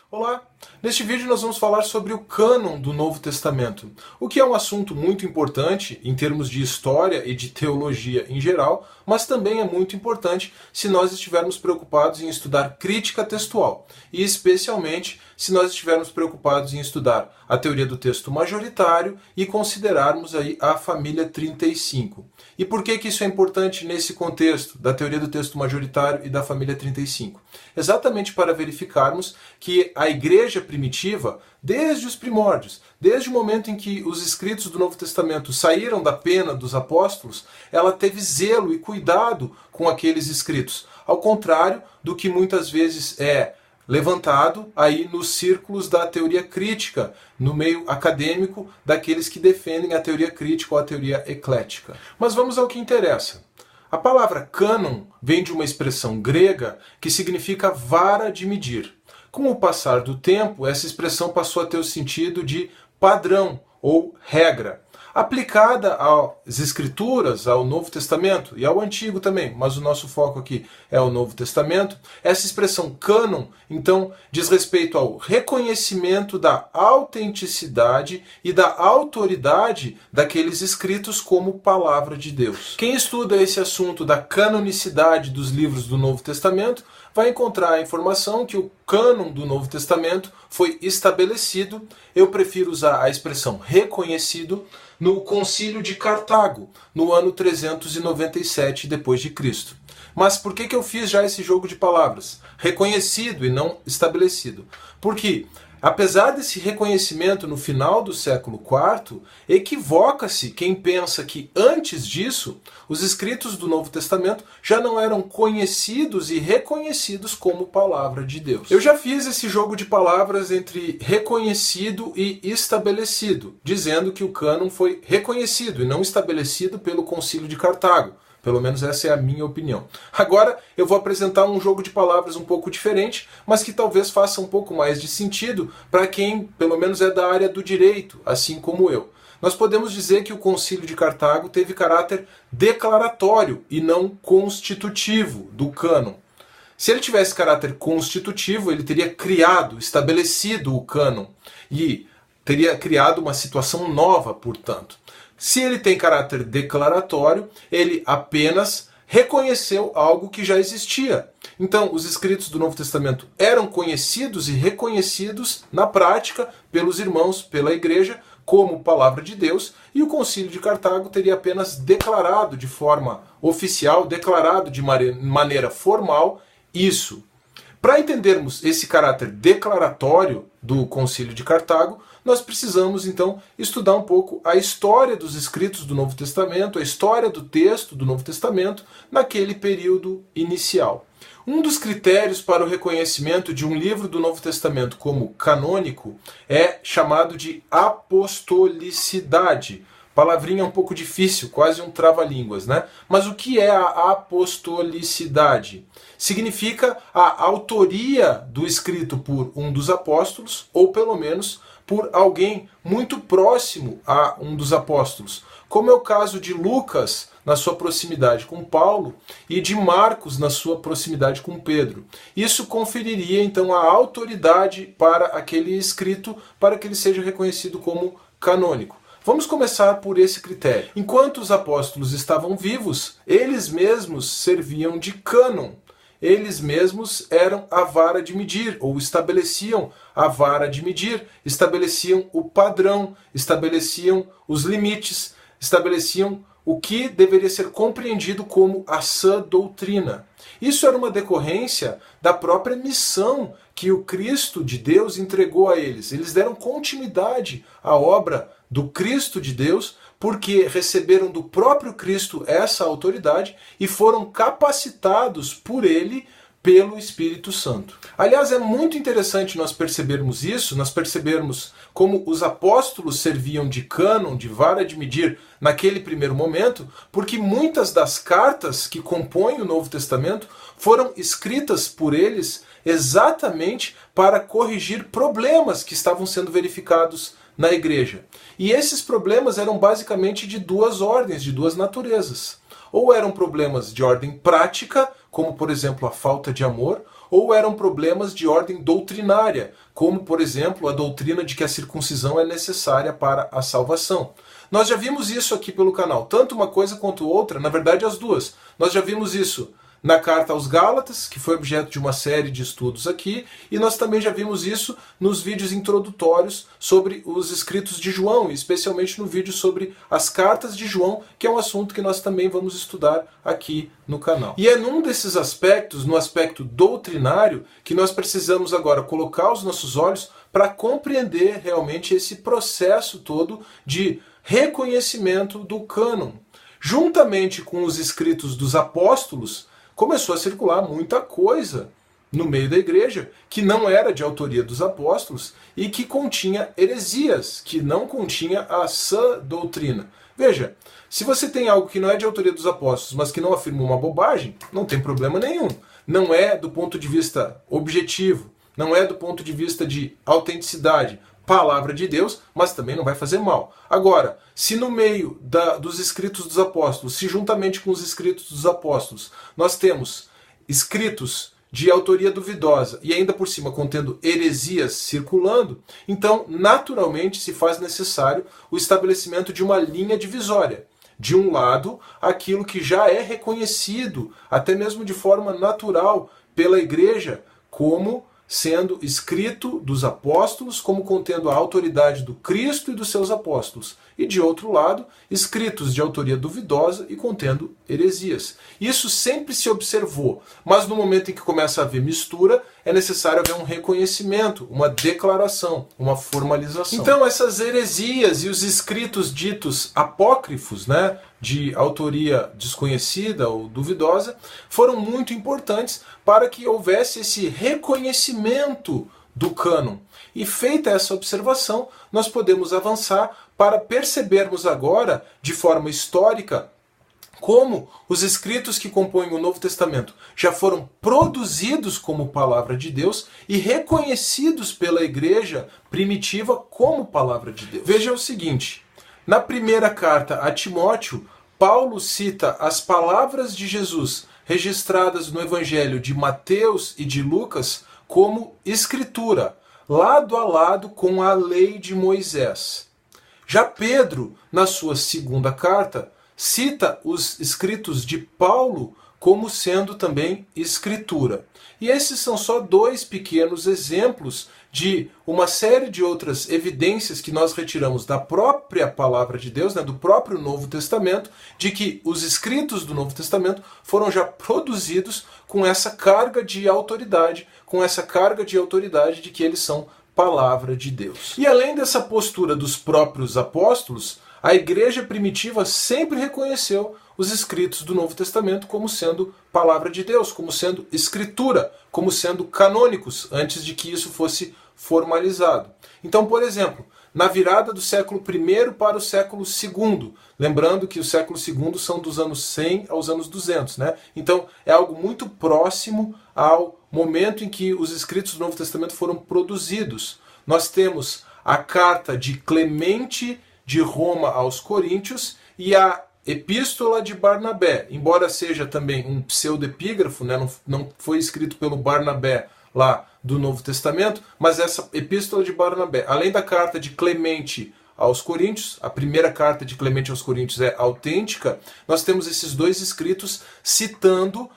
Olá! Neste vídeo nós vamos falar sobre o cânon do Novo Testamento, o que é um assunto muito importante em termos de história e de teologia em geral, mas também é muito importante se nós estivermos preocupados em estudar crítica textual, e especialmente se nós estivermos preocupados em estudar a teoria do texto majoritário e considerarmos aí a família 35. E por que isso é importante nesse contexto da teoria do texto majoritário e da família 35? Exatamente para verificarmos que a igreja primitiva, desde os primórdios, desde o momento em que os escritos do Novo Testamento saíram da pena dos apóstolos, ela teve zelo e cuidado com aqueles escritos, ao contrário do que muitas vezes é levantado aí nos círculos da teoria crítica, no meio acadêmico daqueles que defendem a teoria crítica ou a teoria eclética. Mas vamos ao que interessa. A palavra cânon vem de uma expressão grega que significa vara de medir. Com o passar do tempo, essa expressão passou a ter o sentido de padrão ou regra, aplicada às Escrituras, ao Novo Testamento e ao Antigo também, mas o nosso foco aqui é o Novo Testamento. Essa expressão cânon, então, diz respeito ao reconhecimento da autenticidade e da autoridade daqueles escritos como palavra de Deus. Quem estuda esse assunto da canonicidade dos livros do Novo Testamento vai encontrar a informação que o cânon do Novo Testamento foi estabelecido, eu prefiro usar a expressão reconhecido, no Concílio de Cartago, no ano 397 d.C. Mas por que eu fiz já esse jogo de palavras? Reconhecido e não estabelecido. Porque, apesar desse reconhecimento no final do século IV, equivoca-se quem pensa que antes disso, os escritos do Novo Testamento já não eram conhecidos e reconhecidos como palavra de Deus. Eu já fiz esse jogo de palavras entre reconhecido e estabelecido, dizendo que o cânon foi reconhecido e não estabelecido pelo Concílio de Cartago. Pelo menos essa é a minha opinião. Agora eu vou apresentar um jogo de palavras um pouco diferente, mas que talvez faça um pouco mais de sentido para quem, pelo menos, é da área do direito, assim como eu. Nós podemos dizer que o Concílio de Cartago teve caráter declaratório e não constitutivo do cânon. Se ele tivesse caráter constitutivo, ele teria criado, estabelecido o cânon e teria criado uma situação nova, portanto. Se ele tem caráter declaratório, ele apenas reconheceu algo que já existia. Então, os escritos do Novo Testamento eram conhecidos e reconhecidos na prática pelos irmãos, pela igreja, como palavra de Deus, e o Concílio de Cartago teria apenas declarado de forma oficial, declarado de maneira formal isso. Para entendermos esse caráter declaratório do Concílio de Cartago, nós precisamos então estudar um pouco a história dos escritos do Novo Testamento, a história do texto do Novo Testamento naquele período inicial. Um dos critérios para o reconhecimento de um livro do Novo Testamento como canônico é chamado de apostolicidade. Palavrinha um pouco difícil, quase um trava-línguas, né? Mas o que é a apostolicidade? Significa a autoria do escrito por um dos apóstolos, ou pelo menos por alguém muito próximo a um dos apóstolos, como é o caso de Lucas na sua proximidade com Paulo e de Marcos na sua proximidade com Pedro. Isso conferiria então a autoridade para aquele escrito, para que ele seja reconhecido como canônico. Vamos começar por esse critério. Enquanto os apóstolos estavam vivos, eles mesmos serviam de cânon. Eles mesmos eram a vara de medir, ou estabeleciam a vara de medir, estabeleciam o padrão, estabeleciam os limites, estabeleciam o que deveria ser compreendido como a sã doutrina. Isso era uma decorrência da própria missão que o Cristo de Deus entregou a eles. Eles deram continuidade à obra do Cristo de Deus, porque receberam do próprio Cristo essa autoridade e foram capacitados por ele pelo Espírito Santo. Aliás, é muito interessante nós percebermos isso, nós percebermos como os apóstolos serviam de cânon, de vara de medir naquele primeiro momento, porque muitas das cartas que compõem o Novo Testamento foram escritas por eles exatamente para corrigir problemas que estavam sendo verificados na igreja. E esses problemas eram basicamente de duas ordens, de duas naturezas. Ou eram problemas de ordem prática, como por exemplo a falta de amor, ou eram problemas de ordem doutrinária, como, por exemplo, a doutrina de que a circuncisão é necessária para a salvação. Nós já vimos isso aqui pelo canal, tanto uma coisa quanto outra, na verdade as duas. Nós já vimos isso na carta aos Gálatas, que foi objeto de uma série de estudos aqui, e nós também já vimos isso nos vídeos introdutórios sobre os escritos de João, e especialmente no vídeo sobre as cartas de João, que é um assunto que nós também vamos estudar aqui no canal. E é num desses aspectos, no aspecto doutrinário, que nós precisamos agora colocar os nossos olhos para compreender realmente esse processo todo de reconhecimento do cânon. Juntamente com os escritos dos apóstolos, começou a circular muita coisa no meio da igreja que não era de autoria dos apóstolos e que continha heresias, que não continha a sã doutrina. Veja, se você tem algo que não é de autoria dos apóstolos, mas que não afirma uma bobagem, não tem problema nenhum. Não é do ponto de vista objetivo, não é do ponto de vista de autenticidade, palavra de Deus, mas também não vai fazer mal. Agora, se no meio dos escritos dos apóstolos, se juntamente com os escritos dos apóstolos, nós temos escritos de autoria duvidosa e ainda por cima contendo heresias circulando, então naturalmente se faz necessário o estabelecimento de uma linha divisória. De um lado, aquilo que já é reconhecido, até mesmo de forma natural, pela igreja, como sendo escrito dos apóstolos, como contendo a autoridade do Cristo e dos seus apóstolos. E de outro lado, escritos de autoria duvidosa e contendo heresias. Isso sempre se observou, mas no momento em que começa a haver mistura, é necessário haver um reconhecimento, uma declaração, uma formalização. Então essas heresias e os escritos ditos apócrifos, né, de autoria desconhecida ou duvidosa, foram muito importantes para que houvesse esse reconhecimento do cânon. E feita essa observação, nós podemos avançar para percebermos agora, de forma histórica, como os escritos que compõem o Novo Testamento já foram produzidos como palavra de Deus e reconhecidos pela igreja primitiva como palavra de Deus. Veja o seguinte, na primeira carta a Timóteo, Paulo cita as palavras de Jesus registradas no Evangelho de Mateus e de Lucas como escritura, lado a lado com a lei de Moisés. Já Pedro, na sua segunda carta, cita os escritos de Paulo como sendo também escritura. E esses são só dois pequenos exemplos de uma série de outras evidências que nós retiramos da própria palavra de Deus, né, do próprio Novo Testamento, de que os escritos do Novo Testamento foram já produzidos com essa carga de autoridade, de que eles são palavra de Deus. E além dessa postura dos próprios apóstolos, a igreja primitiva sempre reconheceu os escritos do Novo Testamento como sendo palavra de Deus, como sendo escritura, como sendo canônicos, antes de que isso fosse formalizado. Então, por exemplo, na virada do século I para o século II, lembrando que o século II são dos anos 100 aos anos 200, né? Então, é algo muito próximo ao momento em que os escritos do Novo Testamento foram produzidos. Nós temos a carta de Clemente de Roma aos Coríntios e a Epístola de Barnabé, embora seja também um pseudepígrafo, né, não foi escrito pelo Barnabé lá do Novo Testamento, mas essa Epístola de Barnabé, além da carta de Clemente aos Coríntios, a primeira carta de Clemente aos Coríntios é autêntica, nós temos esses dois escritos citando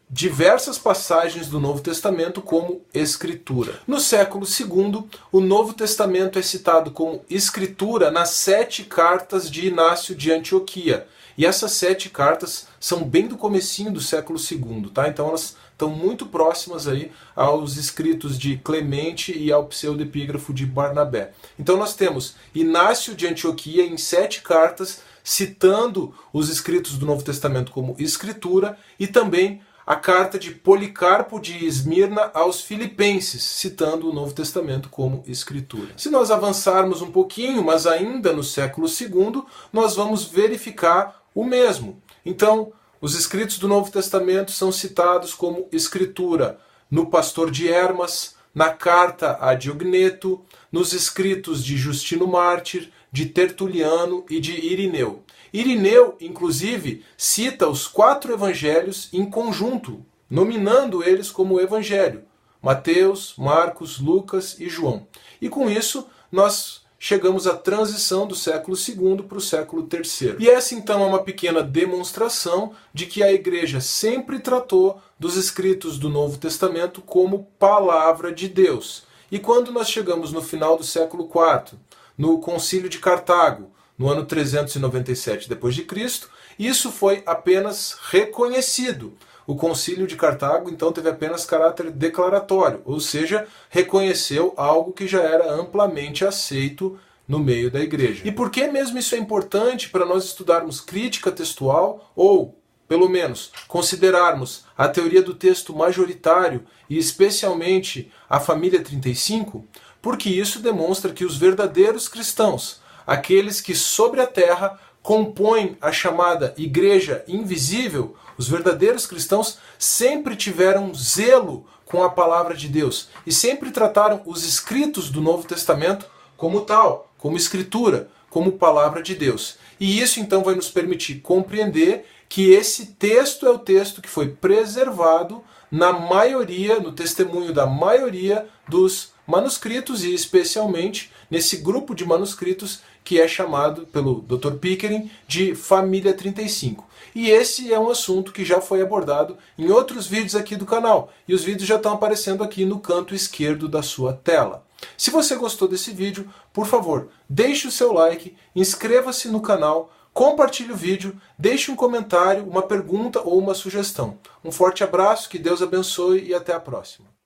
diversas passagens do Novo Testamento como escritura. No século II, o Novo Testamento é citado como escritura nas 7 cartas de Inácio de Antioquia. E essas 7 cartas são bem do comecinho do século II, tá? Então elas estão muito próximas aí aos escritos de Clemente e ao pseudepígrafo de Barnabé. Então nós temos Inácio de Antioquia em 7 cartas citando os escritos do Novo Testamento como escritura e também a carta de Policarpo de Esmirna aos Filipenses, citando o Novo Testamento como escritura. Se nós avançarmos um pouquinho, mas ainda no século II, nós vamos verificar o mesmo. Então, os escritos do Novo Testamento são citados como escritura no Pastor de Hermas, na carta a Diogneto, nos escritos de Justino Mártir, de Tertuliano e de Irineu. Irineu, inclusive, cita os 4 evangelhos em conjunto, nominando eles como o Evangelho: Mateus, Marcos, Lucas e João. E com isso, nós chegamos à transição do século II para o século III. E essa então é uma pequena demonstração de que a Igreja sempre tratou dos escritos do Novo Testamento como palavra de Deus. E quando nós chegamos no final do século IV, no Concílio de Cartago, no ano 397 d.C., isso foi apenas reconhecido. O Concílio de Cartago, então, teve apenas caráter declaratório, ou seja, reconheceu algo que já era amplamente aceito no meio da Igreja. E por que mesmo isso é importante para nós estudarmos crítica textual, ou, pelo menos, considerarmos a teoria do texto majoritário e especialmente a família 35? Porque isso demonstra que os verdadeiros cristãos, aqueles que sobre a terra compõem a chamada Igreja Invisível, os verdadeiros cristãos sempre tiveram zelo com a palavra de Deus e sempre trataram os escritos do Novo Testamento como tal, como escritura, como palavra de Deus. E isso então vai nos permitir compreender que esse texto é o texto que foi preservado na maioria, no testemunho da maioria dos manuscritos e especialmente nesse grupo de manuscritos que é chamado pelo Dr. Pickering de Família 35. E esse é um assunto que já foi abordado em outros vídeos aqui do canal, e os vídeos já estão aparecendo aqui no canto esquerdo da sua tela. Se você gostou desse vídeo, por favor, deixe o seu like, inscreva-se no canal, compartilhe o vídeo, deixe um comentário, uma pergunta ou uma sugestão. Um forte abraço, que Deus abençoe e até a próxima.